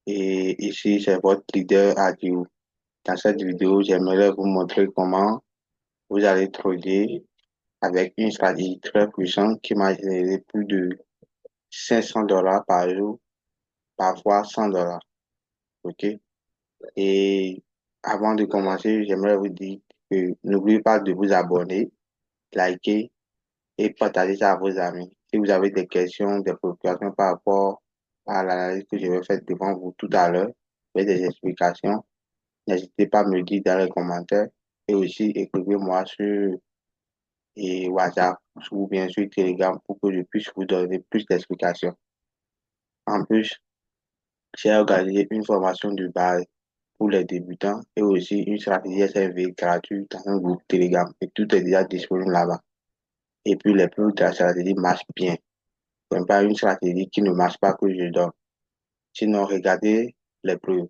Et ici, c'est votre leader Adiou. Dans cette vidéo, j'aimerais vous montrer comment vous allez trader avec une stratégie très puissante qui m'a généré plus de 500 dollars par jour, parfois 100 dollars. OK? Et avant de commencer, j'aimerais vous dire que n'oubliez pas de vous abonner, liker et partager ça à vos amis. Si vous avez des questions, des préoccupations par rapport à l'analyse que je vais faire devant vous tout à l'heure, avec des explications, n'hésitez pas à me le dire dans les commentaires et aussi écrivez-moi sur WhatsApp ou bien sur Telegram pour que je puisse vous donner plus d'explications. En plus, j'ai organisé une formation de base pour les débutants et aussi une stratégie SMV gratuite dans un groupe Telegram et tout est déjà disponible là-bas. Et puis les preuves de la stratégie marchent bien. Ce n'est pas une stratégie qui ne marche pas que je donne. Sinon, regardez les preuves.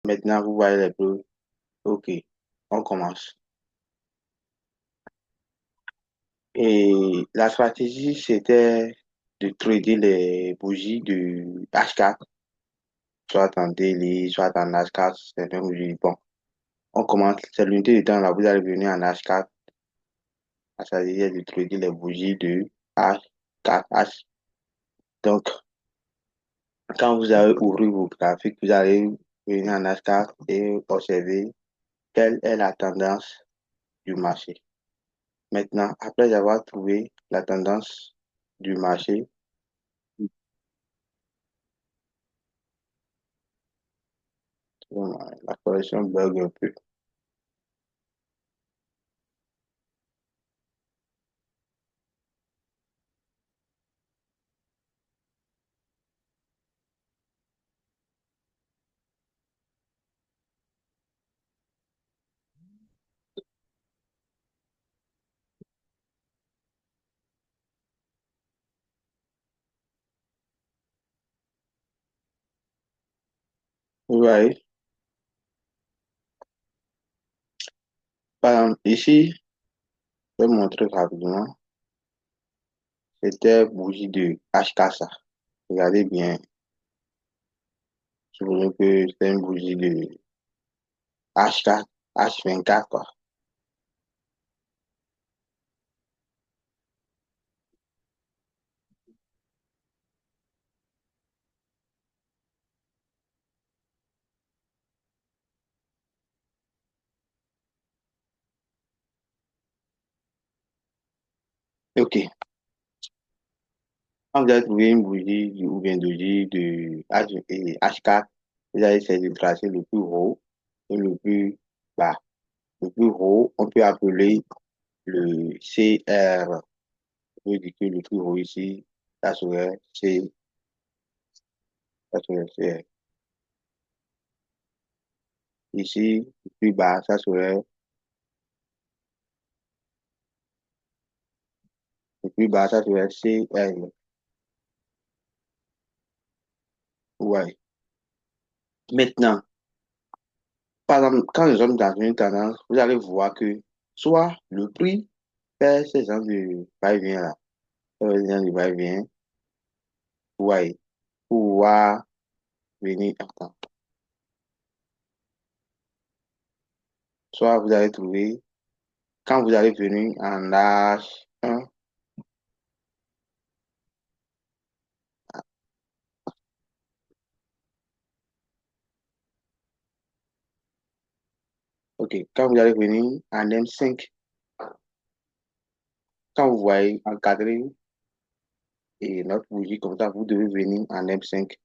Maintenant, vous voyez les preuves. OK, on commence. Et la stratégie, c'était de trader les bougies de H4, soit en daily, soit en H4, c'est même bougie. Bon, on commence, c'est l'unité de temps là, vous allez venir en H4, la stratégie est de trader les bougies de H4H. Donc, quand vous allez ouvrir vos graphiques, vous allez venir en H4 et observer quelle est la tendance du marché. Maintenant, après avoir trouvé la tendance du marché, la correction bug un peu. Vous voyez, par exemple, ici, je vais vous montrer rapidement. C'était bougie de HKSA. Regardez bien, si vous voulez que c'est une bougie de H4, H24, quoi. OK. Quand vous avez trouvé une bougie ou bien bougie de H4, vous allez essayer de tracer le plus haut et le plus bas. Le plus haut, on peut appeler le CR. Je veux dire que le plus haut ici, ça serait C, ça serait CR. Ici, le plus bas, le plus bas, ça serait CL. Ouais. Maintenant, par exemple, quand nous sommes dans une tendance, vous allez voir que soit le prix fait ces gens de va-et-vient là, ces gens de va-et-vient, ouais, pour pouvoir venir, attends, soit vous allez trouver, quand vous allez venir en H1, ok, quand vous allez venir en M5, quand vous voyez encadrer et notre bougie comme ça, vous devez venir en M5,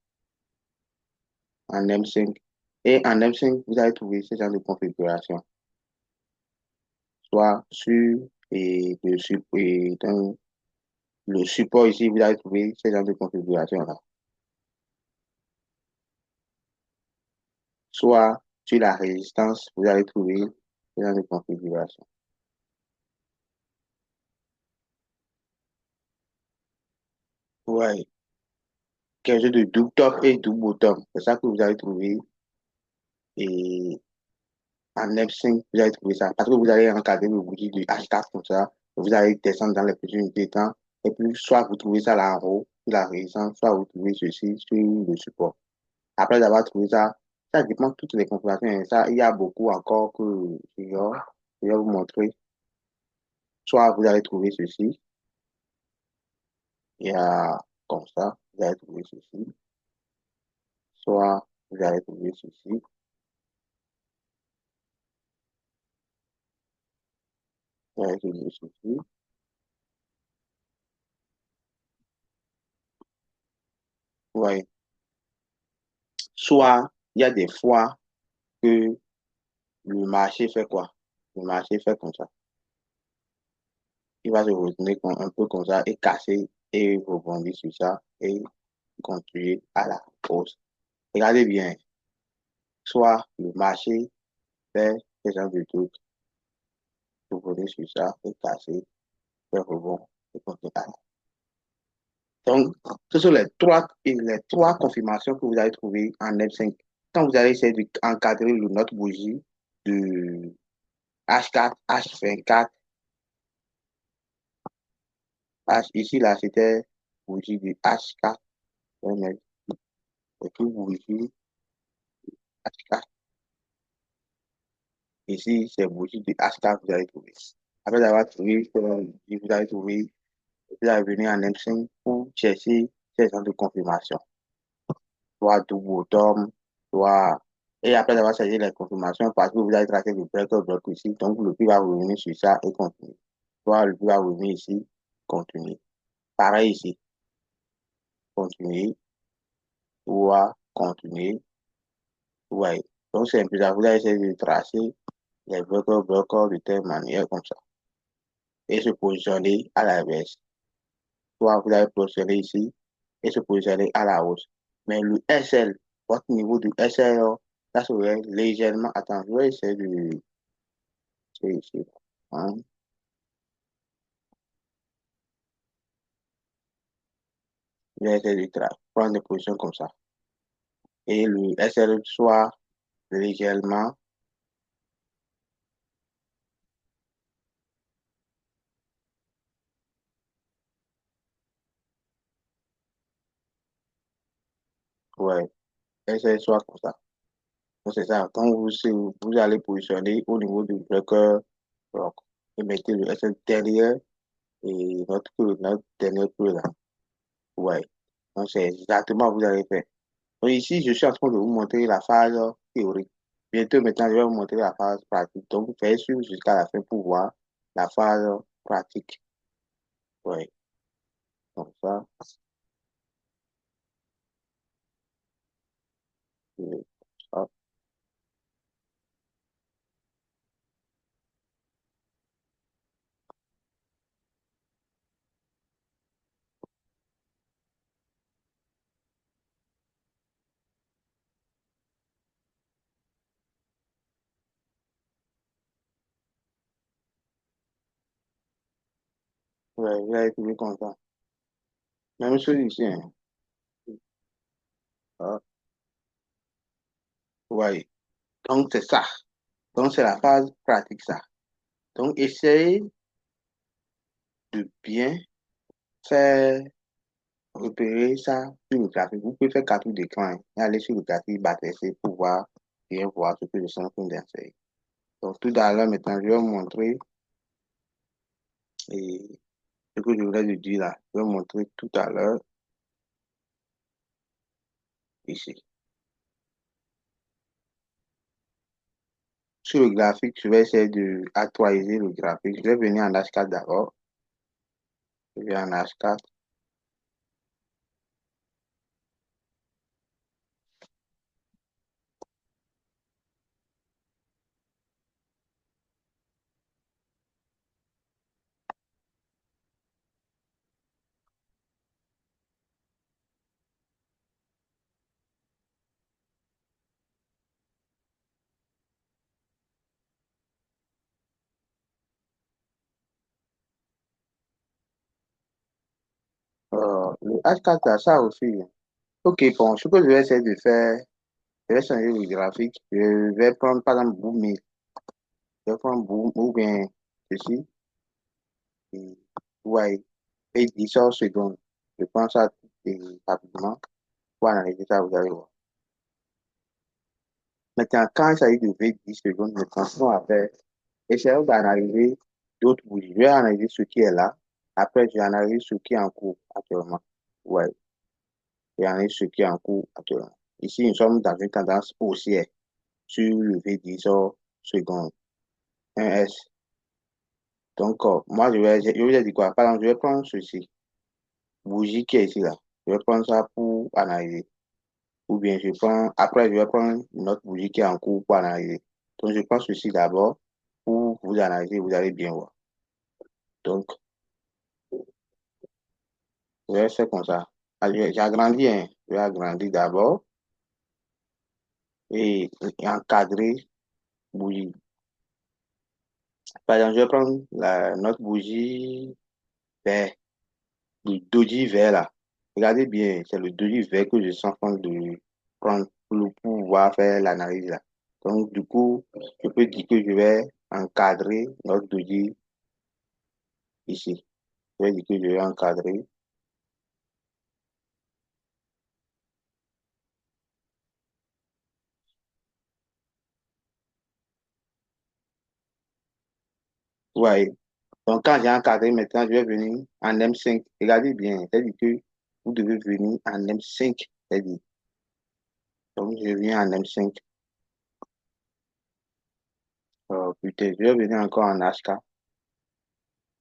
en M5. Et en M5, vous allez trouver ce genre de configuration, soit sur le support ici, vous allez trouver ce genre de configuration-là. Soit sur la résistance, vous allez trouver ce genre de configuration. Ouais, quelque chose de double top et double bottom. C'est ça que vous allez trouver. Et en F5, vous allez trouver ça. Parce que vous allez encadrer le bougie de H4 comme ça. Vous allez descendre dans les petites unités de temps. Et puis, soit vous trouvez ça là en haut, sur la résistance, soit vous trouvez ceci sur le support. Après avoir trouvé ça, ça dépend de toutes les configurations. Et ça, il y a beaucoup encore que je vais vous montrer. Soit vous allez trouver ceci, il y a comme ça, vous allez trouver ceci. Soit vous allez trouver ceci, vous allez trouver ceci. Ouais. Soit il y a des fois que le marché fait quoi? Le marché fait comme ça. Il va se retourner un peu comme ça et casser et rebondir sur ça et continuer à la hausse. Regardez bien, soit le marché fait ce genre de trucs, rebondir sur ça et casser, faire rebond et continuer à la hausse. Donc, ce sont les trois confirmations que vous allez trouver en F5. Quand vous allez essayer d'encadrer notre bougie de H4, H24, ici, là, c'était bougie de H4, et puis bougie H4. Ici, c'est bougie de H4 que vous allez trouver. Après avoir trouvé, vous allez trouver, vous allez venir en M5 pour chercher ces gens de confirmation. Soit double bottom, soit... Et après avoir cherché les confirmations, parce que vous allez tracer le break ici, donc le prix va revenir sur ça et continuer. Soit le prix va revenir ici, continuer. Pareil ici, continuer, soit continuer, ouais. Donc c'est un peu ça, vous allez essayer de tracer les bloqueurs de telle manière comme ça. Et se positionner à la baisse. Soit vous allez positionner ici et se positionner à la hausse. Mais le SL, votre niveau du SL, ça serait légèrement. Attends, je vais essayer de. Hein, je vais essayer de prendre des positions comme ça. Et le SL soit légèrement. Ouais, SL soit comme ça. Donc c'est ça. Quand vous allez positionner au niveau du bloqueur, donc, et mettez le SL derrière et notre dernier peu là. Ouais. Donc c'est exactement ce que vous allez faire. Donc ici, je suis en train de vous montrer la phase théorique. Bientôt, maintenant, je vais vous montrer la phase pratique. Donc, vous faites suivre jusqu'à la fin pour voir la phase pratique. Oui, comme ça. euh, ça. Ouais, vous allez trouver comme ça. Même chose ici. Hein. Ça. Oui. Donc, c'est ça. Donc, c'est la phase pratique, ça. Donc, essayez de bien faire repérer ça sur le graphique. Vous pouvez faire capture d'écran hein, et aller sur le graphique Battersea pour bien voir ce que je suis en train d'enseigner. Donc, tout à l'heure, maintenant, je vais vous montrer et ce que je voulais vous dire là. Je vais vous montrer tout à l'heure ici. Sur le graphique, je vais essayer de actualiser le graphique. Je vais venir en H4 d'abord. Je vais en H4. Le H4, là, ça aussi. Ok, bon, ce que je vais essayer de faire, je vais changer le graphique. Je vais prendre par exemple Boom. Je vais prendre Boom ou bien ceci. Et, ouais, et 10 secondes. Je prends ça rapidement pour analyser ça, vous allez voir. Maintenant, quand il s'agit de 10 secondes, nous continuons à faire. Essayons d'analyser d'autres bougies. Je vais analyser ce qui est là. Après, je vais analyser ce qui est en cours actuellement. Ouais, je vais analyser ce qui est en cours actuellement. Ici, nous sommes dans une tendance haussière sur le V10 secondes. 1S. Donc, moi, je vais dire quoi? Par exemple, je vais prendre ceci. Bougie qui est ici, là. Je vais prendre ça pour analyser. Ou bien je prends, après, je vais prendre une autre bougie qui est en cours pour analyser. Donc, je prends ceci d'abord pour vous analyser, vous allez bien voir. Donc, je vais faire comme ça. J'ai agrandi, hein. Je vais agrandir d'abord et encadrer bougie. Par exemple, je vais prendre notre bougie vert, le doji vert là. Regardez bien, c'est le doji vert que je suis en train de prendre pour pouvoir faire l'analyse là. Donc, du coup, je peux dire que je vais encadrer notre doji ici. Je vais dire que je vais encadrer. Ouais. Donc, quand j'ai encadré, maintenant, je vais venir en M5. Regardez bien, c'est-à-dire que vous devez venir en M5. C'est-à-dire, donc, je viens en M5. Putain, je vais venir encore en HK.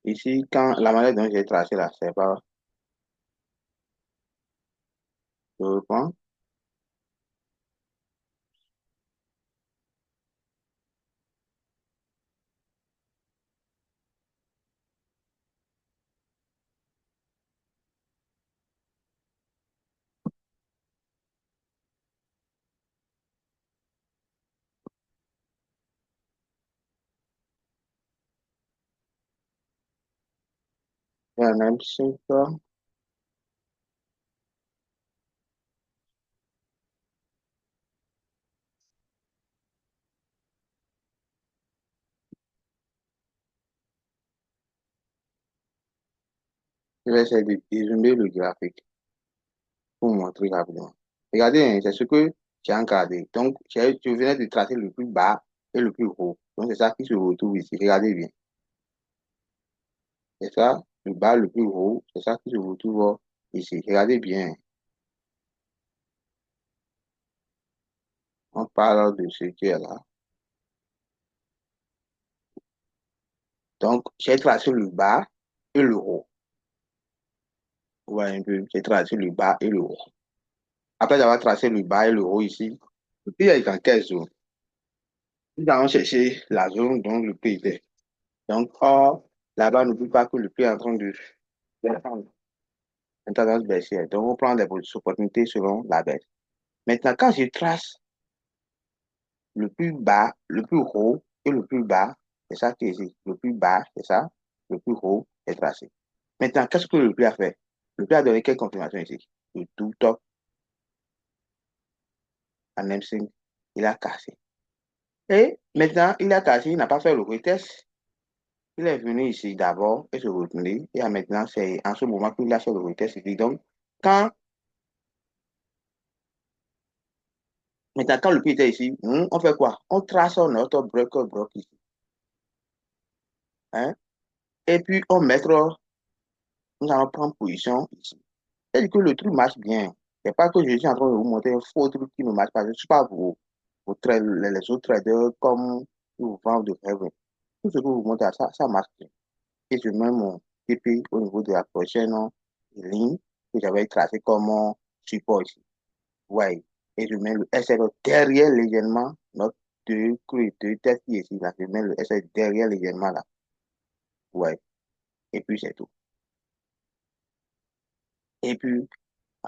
Ici, quand la manière dont j'ai tracé là, c'est pas. Je reprends. Et en M5, je vais essayer de dézoomer le graphique pour vous montrer rapidement. Regardez, hein, c'est ce que j'ai encadré. Donc, je venais de tracer le plus bas et le plus haut. Donc, c'est ça qui se retrouve ici. Regardez bien. C'est ça, le bas le plus haut, c'est ça qui se retrouve ici. Regardez bien. On parle de ce qui est là. Donc, j'ai tracé le bas et le haut. Vous voyez un peu, j'ai tracé le bas et le haut. Après avoir tracé le bas et le haut ici, le prix est dans quelle zone? Nous allons chercher la zone dont le prix était. Donc, or, là-bas, n'oublie pas que le prix est en train de descendre. Une tendance baissière. Donc, on prend des opportunités selon la baisse. Maintenant, quand je trace le plus bas, le plus haut et le plus bas, c'est ça qui est ici. Le plus bas, c'est ça. Le plus haut est tracé. Maintenant, qu'est-ce que le prix a fait? Le prix a donné quelle confirmation ici? Le tout top en M5. il a cassé. Et maintenant, il a cassé, il n'a pas fait le retest. Il est venu ici d'abord et se retourner. Et maintenant, c'est en ce moment qu'il a fait le retest ici. Donc, quand, quand le pied était ici, on fait quoi? On trace notre bloc ici. Hein? Et puis, nous allons prendre position ici. C'est que le truc marche bien. C'est pas que je suis en train de vous montrer un faux truc qui ne marche pas. Je ne suis pas les autres traders comme ils vous vendent de rêve. Tout ce que vous montrez, ça marche bien. Et je mets mon TP au niveau de la prochaine ligne que j'avais tracé comme support ici. Ouais. Et je mets le SL derrière légèrement notre deux têtes ici. Là. Je mets le SL derrière légèrement là. Ouais. Et puis c'est tout. Et puis,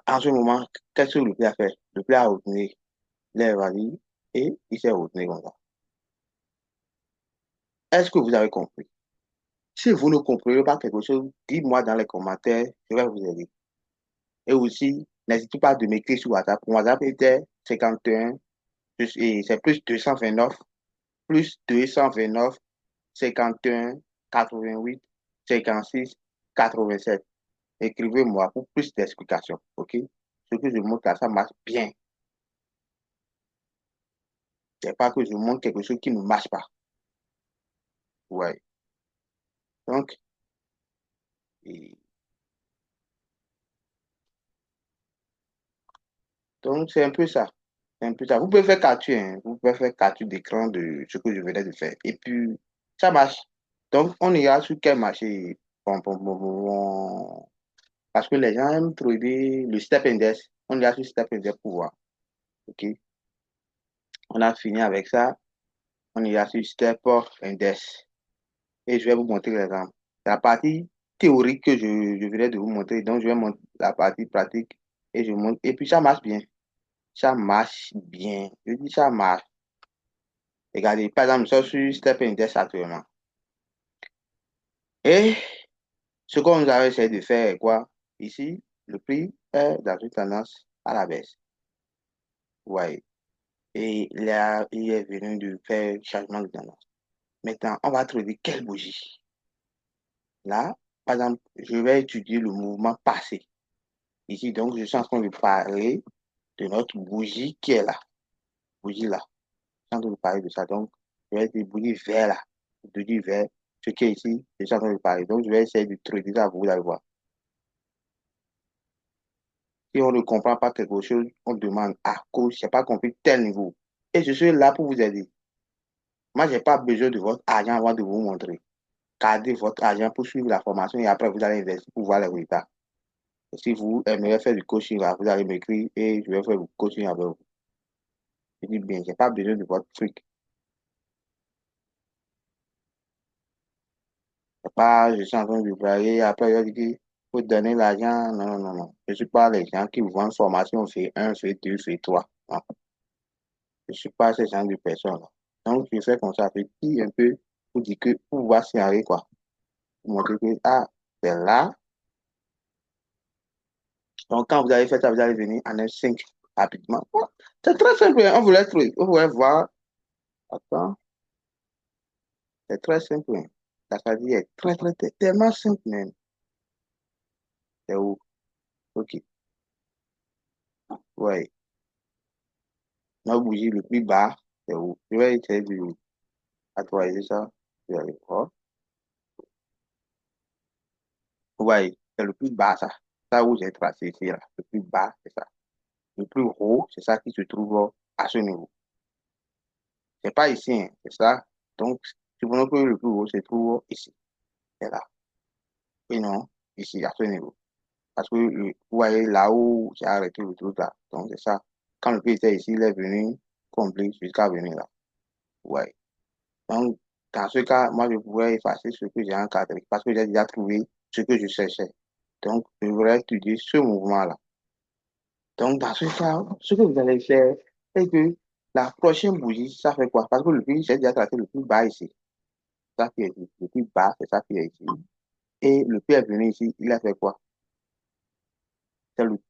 en ce moment, qu'est-ce que le plat a fait? Le plat a retenu les valides et il s'est retenu comme ça. Est-ce que vous avez compris? Si vous ne comprenez pas quelque chose, dites-moi dans les commentaires, je vais vous aider. Et aussi, n'hésitez pas de m'écrire sur WhatsApp. Mon WhatsApp était 51, et c'est plus 229, plus 229, 51, 88, 56, 87. Écrivez-moi pour plus d'explications, ok? Ce que je montre là, ça marche bien. C'est pas que je montre quelque chose qui ne marche pas. Ouais. Donc, et- donc c'est un peu ça. C'est un peu ça. Vous pouvez faire capture, hein. Vous pouvez faire capture d'écran de ce que je venais de faire. Et puis, ça marche. Donc, on ira sur quel marché? Bon. Parce que les gens aiment trouver le step index. On ira sur step index pour voir. OK? On a fini avec ça. On ira sur step index. Et je vais vous montrer l'exemple. La partie théorique que je venais de vous montrer. Donc, je vais montrer la partie pratique. Et je montre. Et puis, ça marche bien. Ça marche bien. Je dis ça marche. Regardez, par exemple, je suis sur Step Index actuellement. Et ce qu'on nous avait essayé de faire est quoi? Ici, le prix est dans une tendance à la baisse. Ouais. Et là, il est venu de faire changement de tendance. Maintenant, on va trouver quelle bougie. Là, par exemple, je vais étudier le mouvement passé. Ici, donc, je suis en train de parler de notre bougie qui est là. Bougie là. Je suis en train de parler de ça. Donc, je vais dire bougie vert là. Je dis vert. Ce qui est ici, je suis en train de parler. Donc, je vais essayer de traiter ça pour vous allez voir. Si on ne comprend pas quelque chose, on demande à cause, je n'ai pas compris tel niveau. Et je suis là pour vous aider. Moi, je n'ai pas besoin de votre argent avant de vous montrer. Gardez votre argent pour suivre la formation et après, vous allez investir pour voir les résultats. Et si vous aimeriez faire du coaching, là, vous allez m'écrire et je vais faire du coaching avec vous. Je dis bien, je n'ai pas besoin de votre truc. C'est pas, je suis en train de travailler, après, je dis, faut donner l'argent. Non, non, non, non. Je ne suis pas les gens qui vous vendent formation, fait un, fait deux, fait trois. Non. Je ne suis pas ce genre de personne. Donc, je fais comme ça, petit un peu, pour dire que, pour voir s'il y a quoi. Pour montrer que, ah, c'est là. Donc, quand vous avez fait ça, vous allez venir en F5 rapidement. Oh, c'est très simple, hein. On voulait voir. Attends, c'est très simple, hein. La stratégie est tellement simple, même. C'est où? OK. Ouais. Notre bougie le plus bas, c'est où? Je vais essayer d'actualiser ça. Vous allez voir. Ouais, c'est le plus bas, ça. Ça où j'ai tracé ici, là. Le plus bas, c'est ça. Le plus haut, c'est ça qui se trouve à ce niveau. C'est pas ici, hein, c'est ça. Donc, supposons que le plus haut se trouve ici. C'est là. Et non, ici, à ce niveau. Parce que vous voyez là où j'ai arrêté le truc là. Donc, c'est ça. Quand le prix était ici, il est venu complet jusqu'à venir là. Ouais. Donc, dans ce cas, moi, je pourrais effacer ce que j'ai encadré parce que j'ai déjà trouvé ce que je cherchais. Donc, je voudrais étudier ce mouvement-là. Donc, dans ce cas, ce que vous allez faire, c'est que la prochaine bougie, ça fait quoi? Parce que le prix, j'ai déjà tracé le plus bas ici. Ça qui est ici. Le plus bas, c'est ça qui est ici. Et le prix est venu ici, il a fait quoi?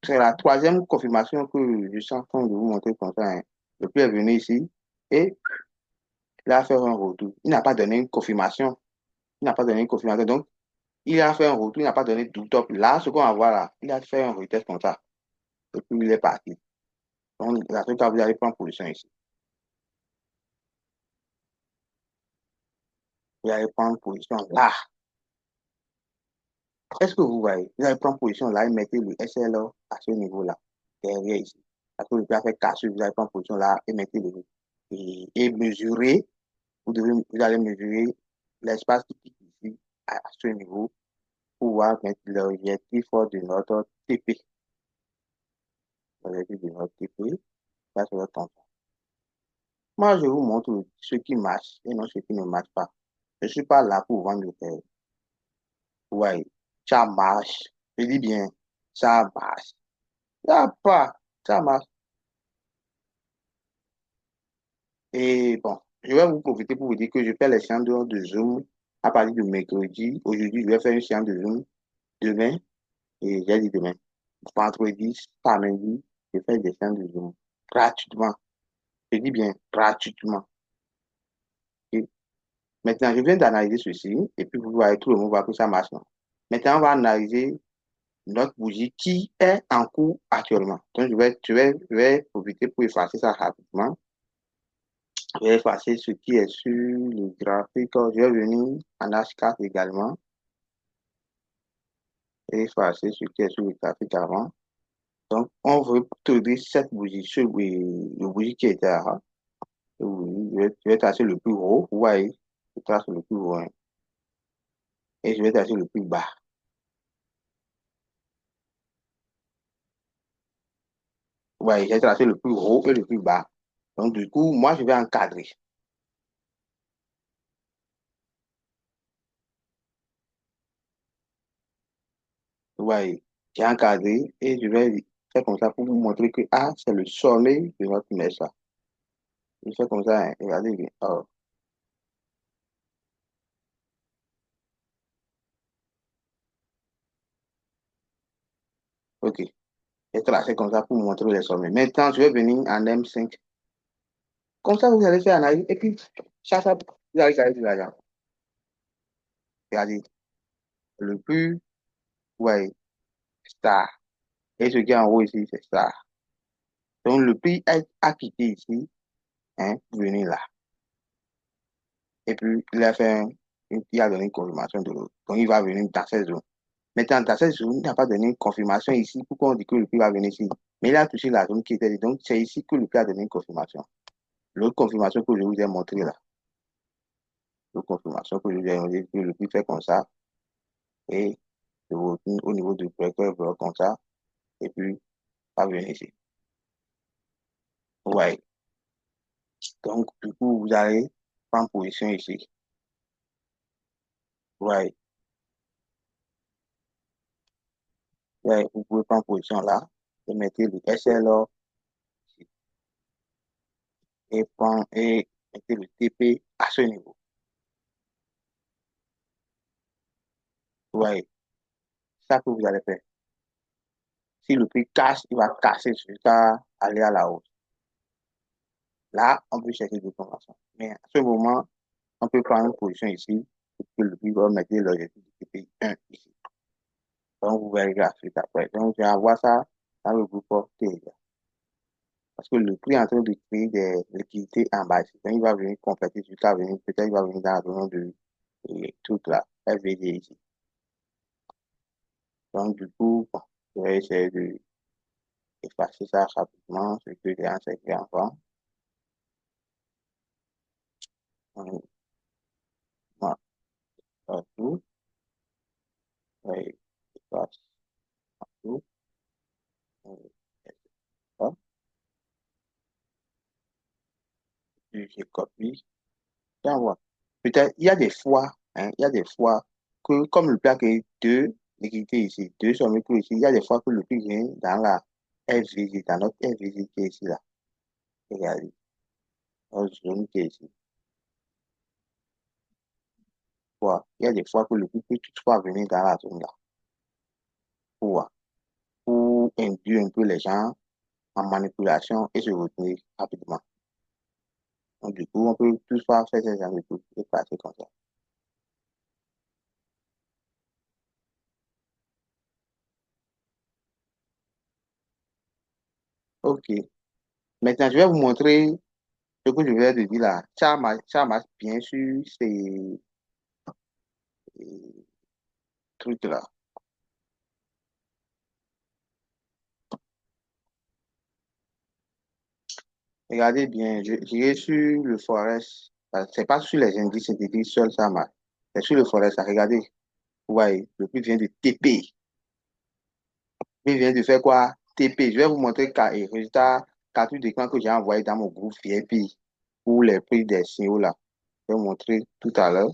C'est la troisième confirmation que je suis en train de vous montrer comme ça, hein. Le prix est venu ici et il a fait un retour. Il n'a pas donné une confirmation. Il n'a pas donné une confirmation. Donc, il a fait un retour, il n'a pas donné tout top. Là, ce qu'on va voir là, il a fait un retest comme ça. Et puis, il est parti. Donc, la seule cas, vous allez prendre position ici. Vous allez prendre position là. Est-ce que vous voyez? Vous allez prendre position là et mettez le SLO à ce niveau-là, derrière ici. Parce que le plat fait cassure, vous allez prendre position là et mettez le et mesurer. Vous allez mesurer l'espace qui quitte ici à ce niveau pour pouvoir mettre l'objectif de notre TP. L'objectif de notre TP, ça c'est votre temps. Moi, je vous montre ce qui marche et non ce qui ne marche pas. Je ne suis pas là pour vendre le terre. Ouais, ça marche. Je dis bien, ça marche. Ça pas, ça marche. Et bon, je vais vous profiter pour vous dire que je fais les séances de Zoom à partir de mercredi. Aujourd'hui, je vais faire une séance de Zoom demain. Et j'ai dit demain. Vendredi, samedi, je fais des séances de Zoom gratuitement. Je dis bien gratuitement. Et maintenant, je viens d'analyser ceci et puis vous voyez tout le monde voit que ça marche. Non? Maintenant, on va analyser notre bougie qui est en cours actuellement. Donc, je vais profiter pour effacer ça rapidement. Je vais effacer ce qui est sur le graphique. Je vais venir en H4 également et effacer ce qui est sur le graphique avant. Donc, on veut trouver cette bougie sur le bougie qui était là. Je vais tracer le plus haut. Vous voyez, je trace le plus haut. Hein, et je vais tracer le plus bas. Vous voyez, j'ai tracé le plus haut et le plus bas. Donc, du coup, moi, je vais encadrer. Vous voyez, j'ai encadré et je vais faire comme ça pour vous montrer que ah, c'est le sommet de notre mèche là. Je fais comme ça, hein, regardez bien. Oh, ok. J'ai tracé comme ça pour vous montrer les sommets. Maintenant, je vais venir en M5. Comme ça, vous allez faire analyse et puis, chaque fois, vous allez gagner de l'argent. Regardez, le plus, ouais, star. Et ce qui est en haut ici, c'est star. Donc, le prix a quitté ici, hein, pour venir là. Et puis, il a fait il a donné une confirmation de l'autre. Donc, il va venir dans cette zone. Maintenant, dans cette zone, il n'a pas donné une confirmation ici pour qu'on dise que le prix va venir ici. Mais il a touché la zone qui était. Donc, c'est ici que le prix a donné une confirmation. L'autre confirmation que je vous ai montrée là. L'autre confirmation que je vous ai montrée, que le prix fait comme ça. Et au niveau du breaker, comme ça. Et puis, va venir ici. Ouais. Donc, du coup, vous allez prendre position ici. Ouais. Ouais, vous pouvez prendre position là. Et mettez le SLO et mettez le TP à ce niveau. Ouais. Ça que vous allez faire. Si le prix casse, il va casser jusqu'à aller à la hausse. Là, on peut chercher des formations. Mais à ce moment, on peut prendre une position ici pour que le prix va mettre l'objectif du TP 1 ici. Donc, vous verrez graphique après. Donc, je vais avoir ça dans le groupe Telegram. Parce que le prix est en train de créer des liquidités en bas. Donc, il va venir compléter jusqu'à venir. Peut-être il va venir dans la zone de tout là, FVD ici. Donc, du coup, bon, je vais essayer de effacer ça rapidement, ce que j'ai enseigné avant. On va faire tout. Et efface tout. Et ça. Puis je copie. J'envoie. Peut-être, il y a des fois, hein, il y a des fois que, comme le plaque est deux liquidités ici, deux sommets ici, il y a des fois que le prix vient dans la FVG, dans notre FVG qui est ici, là. Regardez, notre zone qui est ici. Voilà. Il y a des fois que le prix peut toutefois venir dans la zone là. Pour, pour induire un peu les gens en manipulation et se retourner rapidement. Donc, du coup, on peut toutefois faire ces genre de trucs et passer comme ça. OK. Maintenant, je vais vous montrer ce que je viens de dire là. Ça marche bien sur ces trucs-là. Regardez bien, j'irai sur le forest. C'est pas sur les indices synthétiques seul, ça marche. C'est sur le forest, là. Regardez. Ouais, le prix vient de TP. Il vient de faire quoi? TP. Je vais vous montrer les résultats capture d'écran que j'ai envoyé dans mon groupe VIP pour les prix des signaux là. Je vais vous montrer tout à l'heure.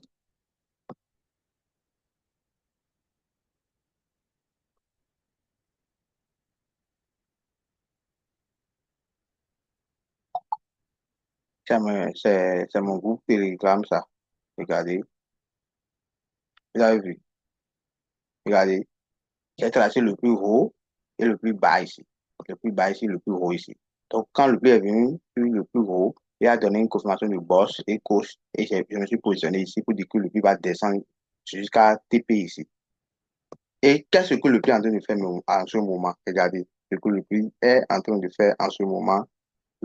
C'est mon groupe Telegram, ça. Regardez. Vous avez vu. Regardez. J'ai tracé le plus haut et le plus bas ici. Le plus bas ici, le plus haut ici. Donc, quand le prix est venu sur le plus haut, il a donné une confirmation de boss et coach. Et je me suis positionné ici pour dire que le prix va descendre jusqu'à TP ici. Et qu'est-ce que le prix est en train de faire en ce moment? Regardez ce que le prix est en train de faire en ce moment,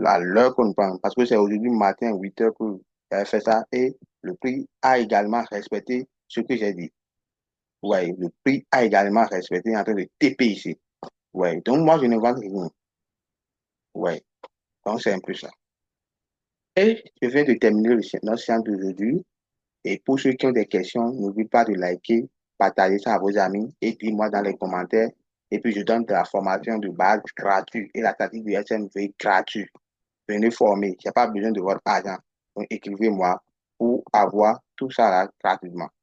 à l'heure qu'on parle. Parce que c'est aujourd'hui matin, 8 heures, que j'avais fait ça. Et le prix a également respecté ce que j'ai dit. Ouais, le prix a également respecté en train de TP ici. Ouais, donc moi, je ne vends rien. Ouais, donc c'est un peu ça. Et je viens de terminer notre séance d'aujourd'hui. Et pour ceux qui ont des questions, n'oubliez pas de liker, partager ça à vos amis et dis-moi dans les commentaires. Et puis, je donne de la formation de base gratuite et la statique du SMV gratuite. Venez former. Je n'ai pas besoin de votre argent. Donc, écrivez-moi pour avoir tout ça là gratuitement.